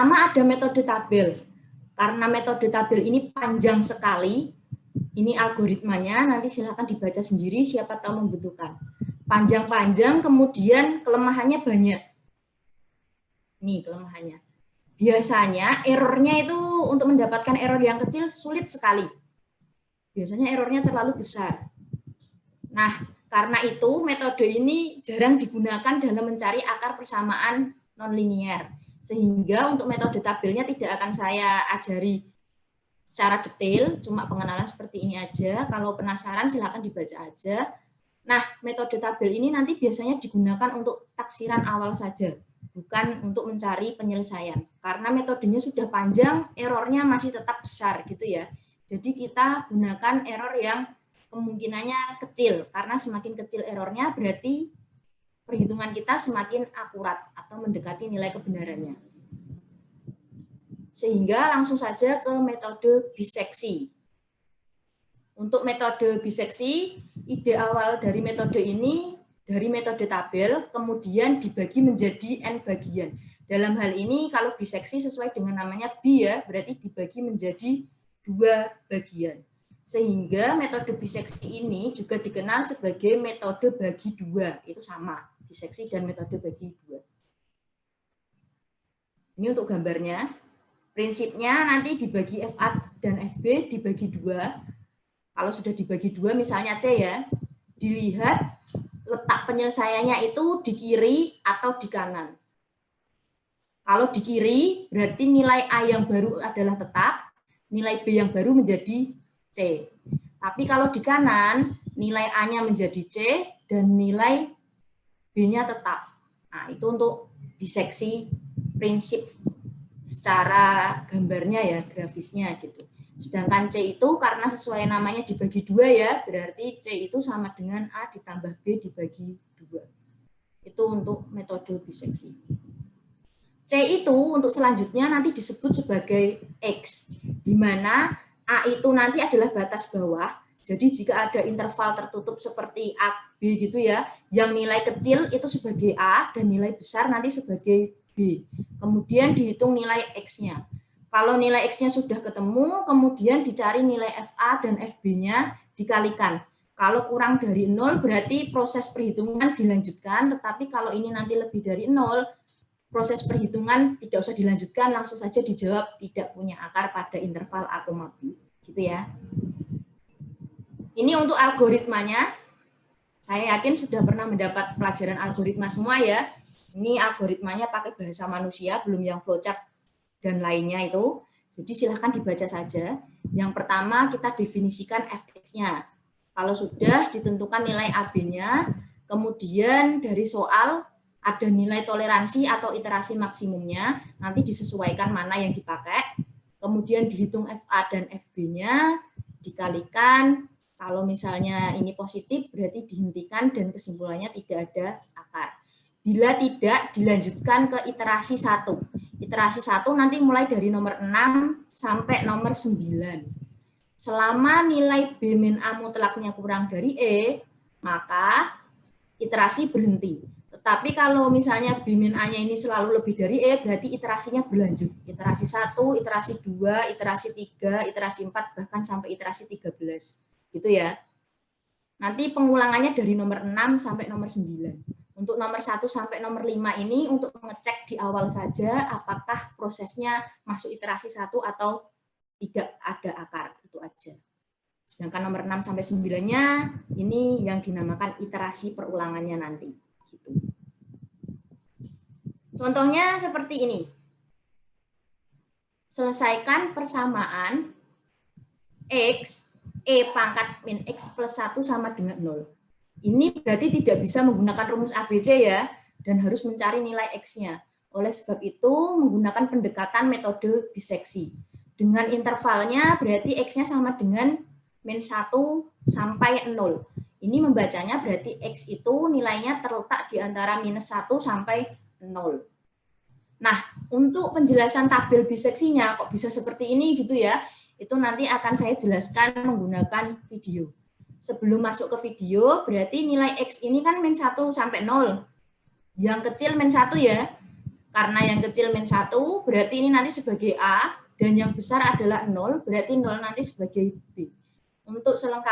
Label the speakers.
Speaker 1: Pertama ada metode tabel. Karena metode tabel ini panjang sekali, ini algoritmanya, nanti silahkan dibaca sendiri, siapa tahu membutuhkan. Panjang-panjang, kemudian kelemahannya banyak. Nih kelemahannya. Biasanya errornya itu untuk mendapatkan error yang kecil sulit sekali. Biasanya errornya terlalu besar. Nah, karena itu metode ini jarang digunakan dalam mencari akar persamaan nonlinier. Sehingga untuk metode tabelnya tidak akan saya ajari secara detail, cuma pengenalan seperti ini aja. Kalau penasaran silakan dibaca aja. Nah, metode tabel ini nanti biasanya digunakan untuk taksiran awal saja, bukan untuk mencari penyelesaian. Karena metodenya sudah panjang, errornya masih tetap besar gitu ya. Jadi kita gunakan error yang kemungkinannya kecil, karena semakin kecil errornya berarti perhitungan kita semakin akurat atau mendekati nilai kebenarannya. Sehingga langsung saja ke metode biseksi. Untuk metode biseksi, ide awal dari metode ini, dari metode tabel, kemudian dibagi menjadi N bagian. Dalam hal ini, kalau biseksi sesuai dengan namanya bi ya, berarti dibagi menjadi 2 bagian. Sehingga metode biseksi ini juga dikenal sebagai metode bagi 2. Itu sama, biseksi dan metode bagi 2. Ini untuk gambarnya. Prinsipnya nanti dibagi FA dan FB dibagi 2. Kalau sudah dibagi 2, misalnya C ya, dilihat letak penyelesaiannya itu di kiri atau di kanan. Kalau di kiri, berarti nilai A yang baru adalah tetap, nilai B yang baru menjadi C. Tapi kalau di kanan, nilai A-nya menjadi C, dan nilai B-nya tetap. Nah, itu untuk biseksi prinsip secara gambarnya ya, grafisnya gitu. Sedangkan C itu karena sesuai namanya dibagi 2 ya, berarti C itu sama dengan A ditambah B dibagi 2. Itu untuk metode biseksi. C itu untuk selanjutnya nanti disebut sebagai X, di mana A itu nanti adalah batas bawah. Jadi jika ada interval tertutup seperti A, B gitu ya, yang nilai kecil itu sebagai A dan nilai besar nanti sebagai B. Kemudian dihitung nilai X-nya. Kalau nilai X-nya sudah ketemu, kemudian dicari nilai FA dan FB-nya dikalikan. Kalau kurang dari 0 berarti proses perhitungan dilanjutkan, tetapi kalau ini nanti lebih dari 0, proses perhitungan tidak usah dilanjutkan, langsung saja dijawab tidak punya akar pada interval A, B. Gitu ya. Ini untuk algoritmanya. Saya yakin sudah pernah mendapat pelajaran algoritma semua ya. Ini algoritmanya pakai bahasa manusia, belum yang flowchart dan lainnya itu. Jadi silahkan dibaca saja. Yang pertama kita definisikan fx-nya. Kalau sudah ditentukan nilai AB-nya, kemudian dari soal ada nilai toleransi atau iterasi maksimumnya, nanti disesuaikan mana yang dipakai. Kemudian dihitung FA dan FB-nya, dikalikan. Kalau misalnya ini positif, berarti dihentikan dan kesimpulannya tidak ada akar. Bila tidak, dilanjutkan ke iterasi 1. Iterasi 1 nanti mulai dari nomor 6 sampai nomor 9. Selama nilai B min A mutlaknya kurang dari E, maka iterasi berhenti. Tetapi kalau misalnya B min A-nya ini selalu lebih dari E, berarti iterasinya berlanjut. Iterasi 1, iterasi 2, iterasi 3, iterasi 4, bahkan sampai iterasi 13. Gitu ya. Nanti pengulangannya dari nomor 6 sampai nomor 9. Untuk nomor 1 sampai nomor 5 ini untuk mengecek di awal saja apakah prosesnya masuk iterasi 1 atau tidak ada akar, itu aja. Sedangkan nomor 6 sampai 9-nya ini yang dinamakan iterasi perulangannya nanti. Gitu. Contohnya seperti ini. Selesaikan persamaan X, E pangkat min X plus 1 sama dengan 0. Ini berarti tidak bisa menggunakan rumus ABC ya, dan harus mencari nilai X-nya. Oleh sebab itu, menggunakan pendekatan metode biseksi. Dengan intervalnya berarti X-nya sama dengan min 1 sampai 0. Ini membacanya berarti X itu nilainya terletak di antara minus 1 sampai 0. Nah, untuk penjelasan tabel biseksinya, kok bisa seperti ini gitu ya, itu nanti akan saya jelaskan menggunakan video. Sebelum masuk ke video, berarti nilai X ini kan min 1 sampai 0. Yang kecil min 1 ya.
Speaker 2: Karena yang kecil min 1, berarti ini nanti sebagai A, dan yang besar adalah 0, berarti 0 nanti sebagai B. Untuk selengkapnya,